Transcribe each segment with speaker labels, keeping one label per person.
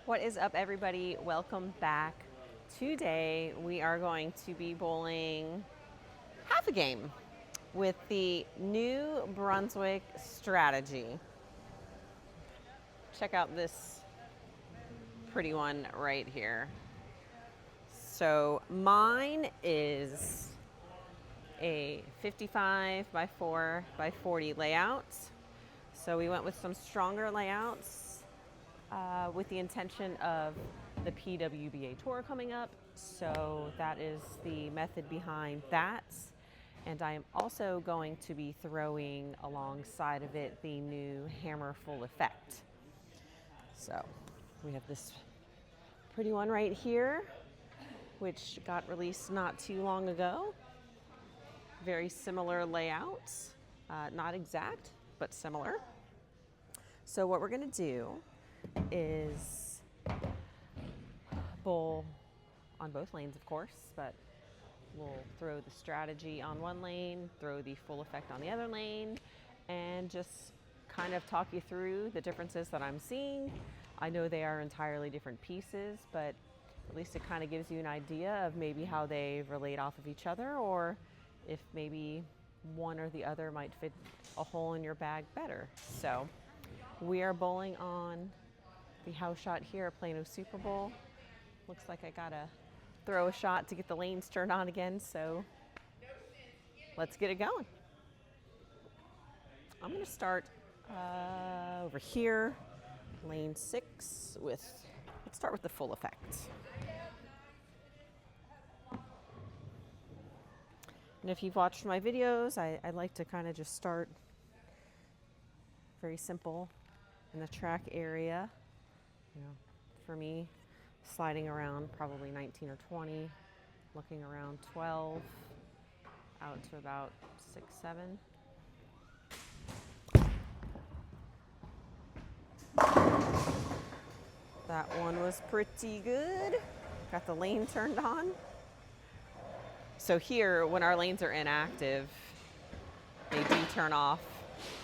Speaker 1: What is up, everybody? Welcome back. Today we are going to be bowling half a game with the new Brunswick strategy. Check out this pretty one right here. So mine is a 55 by 4 by 40 layout. So we went with some stronger layouts with the intention of the PWBA Tour coming up. So that is the method behind that. And I am also going to be throwing alongside of it the new hammer full effect. So we have this pretty one right here, which got released not too long ago. Very similar layouts, not exact, but similar. So what we're going to do is bowl on both lanes, of course, but we'll throw the strategy on one lane, throw the full effect on the other lane, and just kind of talk you through the differences that I'm seeing. I know they are entirely different pieces, but at least it kind of gives you an idea of maybe how they relate off of each other, or if maybe one or the other might fit a hole in your bag better. So we are bowling on the house shot here at Plano Super Bowl. Looks like I gotta throw a shot to get the lanes turned on again, so let's get it going. I'm gonna start over here, lane 6 with, let's start with the full effect. And if you've watched my videos, I like to kind of just start very simple in the track area. You know, for me, sliding around probably 19 or 20, looking around 12, out to about 6, 7. That one was pretty good. Got the lane turned on. So here, when our lanes are inactive, they do turn off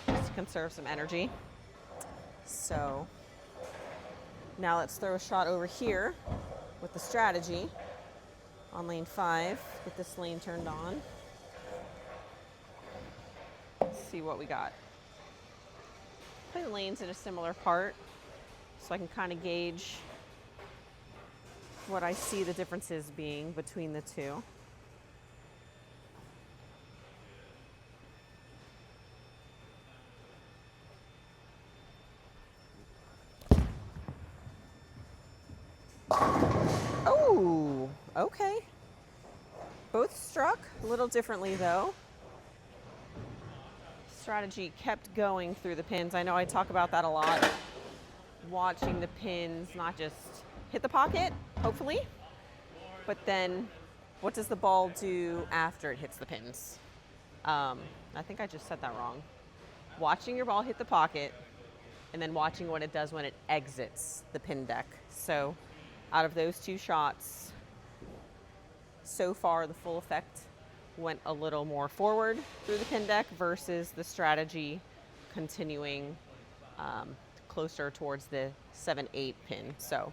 Speaker 1: just to conserve some energy. So now let's throw a shot over here with the strategy on lane 5. Get this lane turned on. Let's see what we got. Play the lanes in a similar part so I can kind of gauge what I see the differences being between the two. Oh, okay. Both struck a little differently though. Strategy kept going through the pins. I know I talk about that a lot. Watching the pins not just hit the pocket, hopefully, but then what does the ball do after it hits the pins? I think I just said that wrong. Watching your ball hit the pocket and then watching what it does when it exits the pin deck. So out of those two shots, so far the full effect went a little more forward through the pin deck versus the strategy continuing closer towards the 7-8 pin. So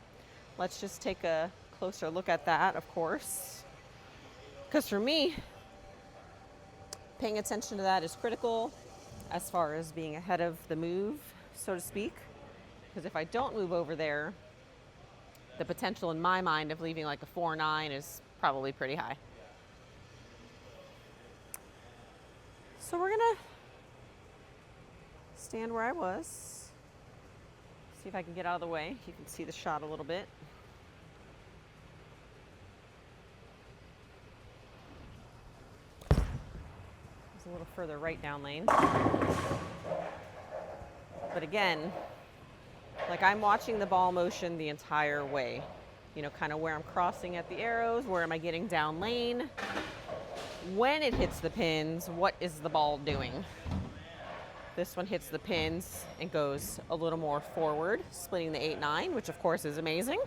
Speaker 1: let's just take a closer look at that, of course, because for me, paying attention to that is critical as far as being ahead of the move, so to speak, because if I don't move over there, the potential in my mind of leaving like a 4-9 is probably pretty high. So we're gonna stand where I was. See if I can get out of the way. You can see the shot a little bit. It's a little further right down lane. But again, like I'm watching the ball motion the entire way. You know, kind of where I'm crossing at the arrows, where am I getting down lane? When it hits the pins, what is the ball doing? This one hits the pins and goes a little more forward, splitting the 8-9, which of course is amazing.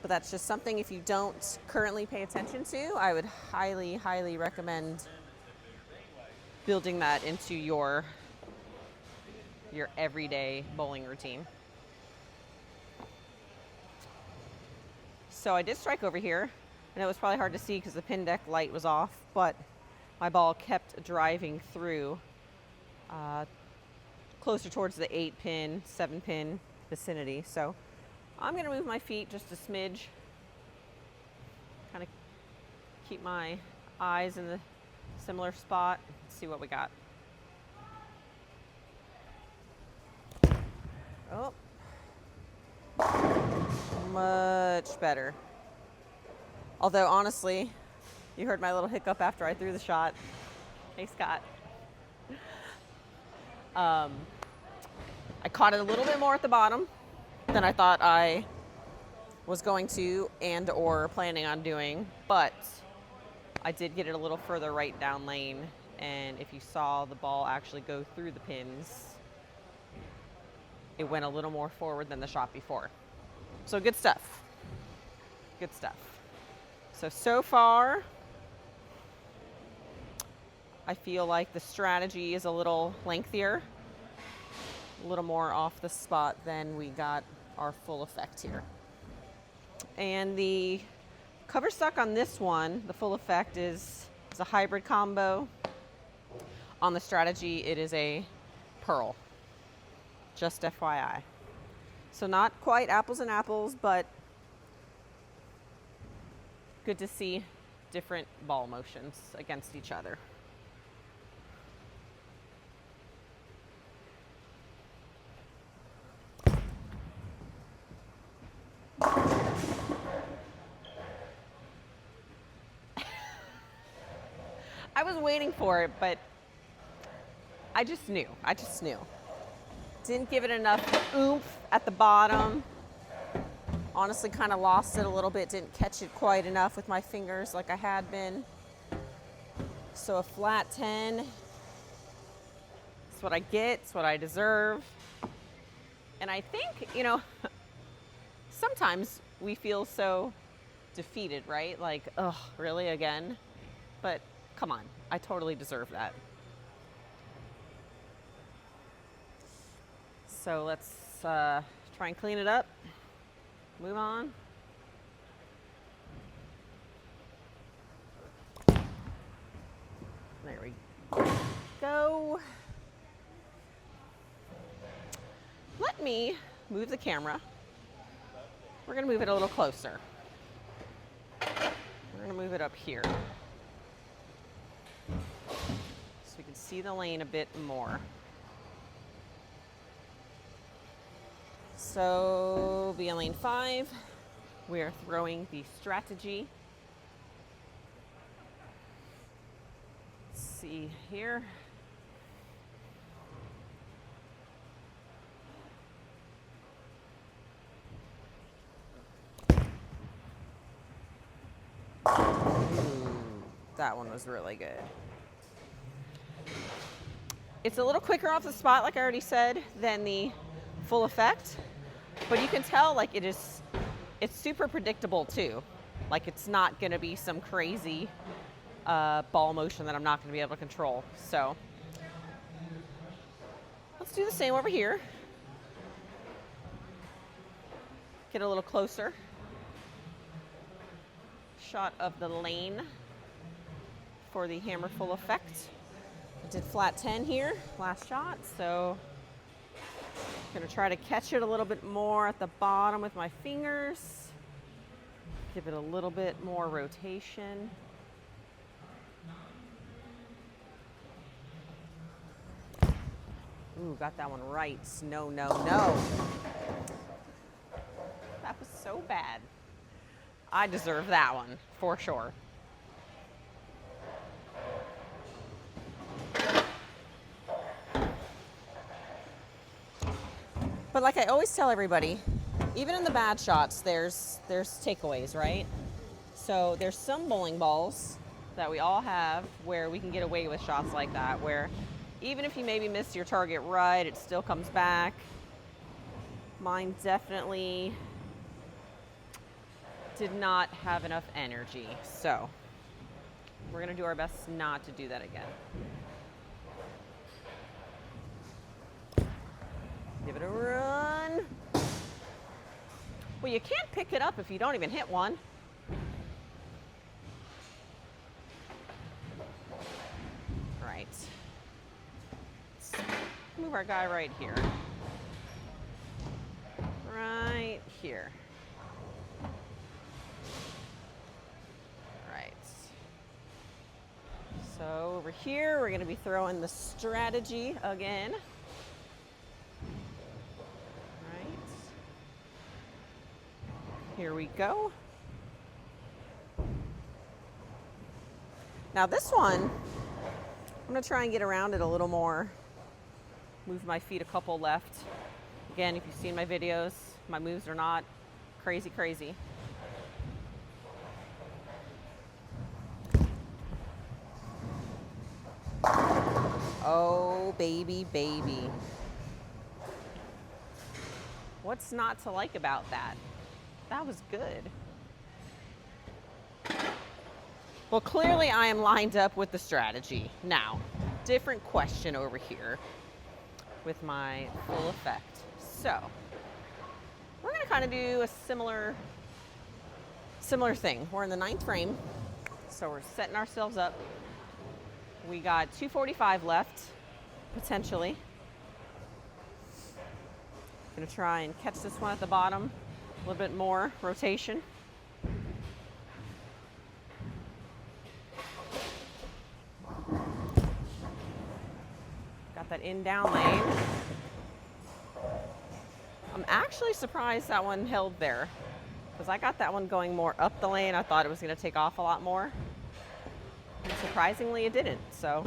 Speaker 1: But that's just something, if you don't currently pay attention to, I would highly, highly recommend building that into your everyday bowling routine. So I did strike over here, and it was probably hard to see because the pin deck light was off, but my ball kept driving through closer towards the 8-pin, 7-pin vicinity. So I'm going to move my feet just a smidge, kind of keep my eyes in the similar spot. Let's see what we got. Oh, much better. Although honestly, you heard my little hiccup after I threw the shot. Hey, Scott. I caught it a little bit more at the bottom than I thought I was going to and or planning on doing, but I did get it a little further right down lane, and if you saw the ball actually go through the pins, it went a little more forward than the shot before. So good stuff. Good stuff. So far, I feel like the strategy is a little lengthier, a little more off the spot than we got our full effect here. And the cover stock on this one, the full effect is a hybrid combo. On the strategy, it is a pearl, just FYI. So not quite apples and apples, but good to see different ball motions against each other. I was waiting for it, but I just knew. Didn't give it enough oomph at the bottom. Honestly, kind of lost it a little bit. Didn't catch it quite enough with my fingers like I had been. So a flat 10. It's what I get. It's what I deserve. And I think, sometimes we feel so defeated, right? Like, oh, really again? But come on, I totally deserve that. So let's try and clean it up. Move on. There we go. Let me move the camera. We're going to move it a little closer. We're going to move it up here, so we can see the lane a bit more. So, be in lane 5. We are throwing the strategy. Let's see here. That one was really good. It's a little quicker off the spot, like I already said, than the full effect, but you can tell like it's super predictable too. Like it's not gonna be some crazy ball motion that I'm not gonna be able to control. So let's do the same over here. Get a little closer. Shot of the lane for the hammer full effect. I did flat 10 here, last shot, so I'm gonna try to catch it a little bit more at the bottom with my fingers. Give it a little bit more rotation. Ooh, got that one right. No, no, no. That was so bad. I deserve that one, for sure. But like I always tell everybody, even in the bad shots, there's takeaways, right? So there's some bowling balls that we all have where we can get away with shots like that, where even if you maybe miss your target right, it still comes back. Mine definitely did not have enough energy. So we're gonna do our best not to do that again. Give it a run. Well, you can't pick it up if you don't even hit one. Right. Let's move our guy right here. Right here. Right. So over here, we're going to be throwing the strategy again. Right. Here we go. Now this one, I'm going to try and get around it a little more. Move my feet a couple left. Again, if you've seen my videos, my moves are not crazy, crazy. Oh, baby, baby. What's not to like about that? That was good. Well, clearly I am lined up with the strategy. Now, different question over here with my full effect. So, we're gonna kind of do a similar thing. We're in the 9th frame, so we're setting ourselves up. We got 245 left, potentially. Gonna try and catch this one at the bottom, a little bit more rotation. Got that in down lane. I'm actually surprised that one held there, because I got that one going more up the lane. I thought it was going to take off a lot more. And surprisingly, it didn't. So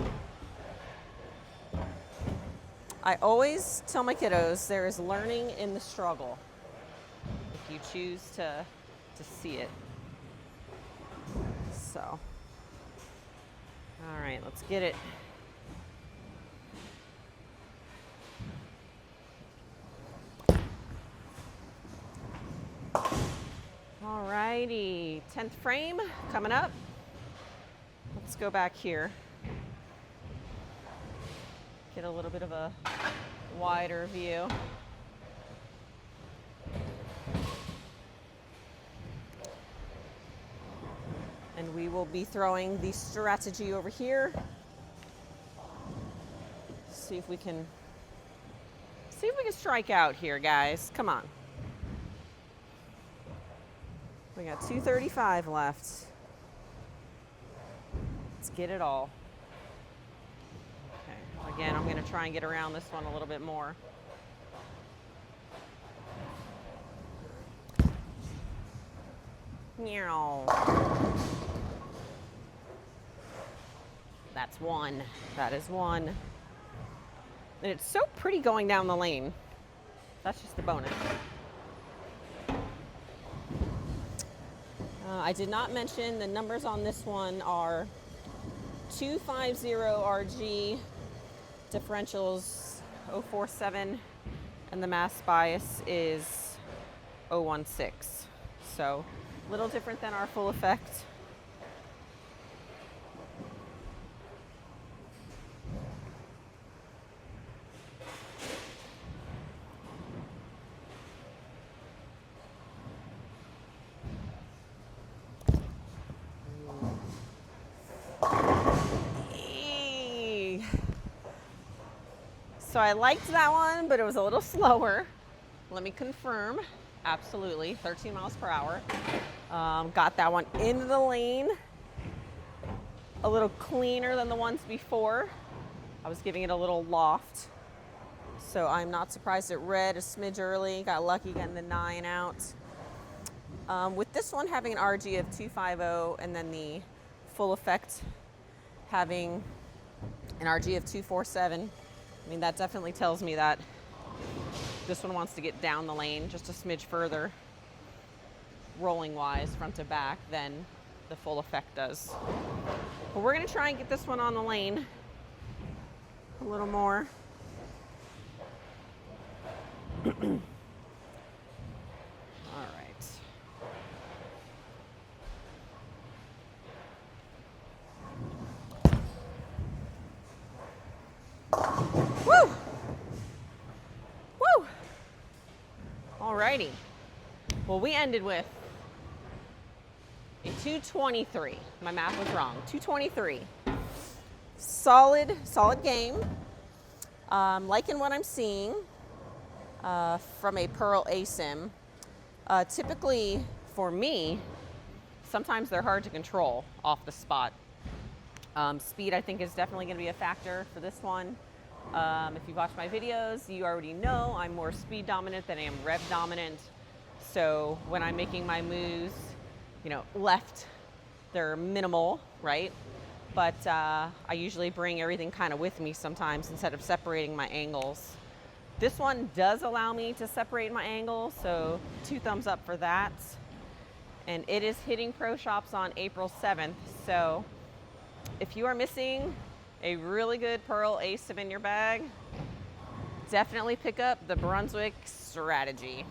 Speaker 1: I always tell my kiddos there is learning in the struggle if you choose to see it. So, all right, let's get it. Alrighty, 10th frame coming up. Let's go back here. Get a little bit of a wider view. And we will be throwing the strategy over here. See if we can strike out here, guys. Come on. We got 235 left. Let's get it all. Okay. Again, I'm going to try and get around this one a little bit more. Meow. That's one. That is one. And it's so pretty going down the lane. That's just the bonus. I did not mention the numbers on this one are 250 RG, differentials 047, and the mass bias is 016. So a little different than our full effect. So I liked that one, but it was a little slower. Let me confirm. Absolutely, 13 miles per hour. Got that one into the lane. A little cleaner than the ones before. I was giving it a little loft. So I'm not surprised it read a smidge early. Got lucky getting the 9 out. With this one having an RG of 250 and then the full effect having an RG of 247, I mean, that definitely tells me that this one wants to get down the lane just a smidge further, rolling wise, front to back, than the full effect does. But we're going to try and get this one on the lane a little more. All right. Woo! Woo! Alrighty. Well, we ended with a 223. My math was wrong. 223. Solid game. Liking what I'm seeing from a Pearl ASIM. Typically, for me, sometimes they're hard to control off the spot. Speed, I think, is definitely going to be a factor for this one. If you've watched my videos, you already know I'm more speed dominant than I am rev dominant. So when I'm making my moves, left, they're minimal, right? But I usually bring everything kind of with me sometimes instead of separating my angles. This one does allow me to separate my angles, so 2 thumbs up for that. And it is hitting pro shops on April 7th. So if you are missing a really good Pearl ASIM in your bag, definitely pick up the Brunswick Strategy.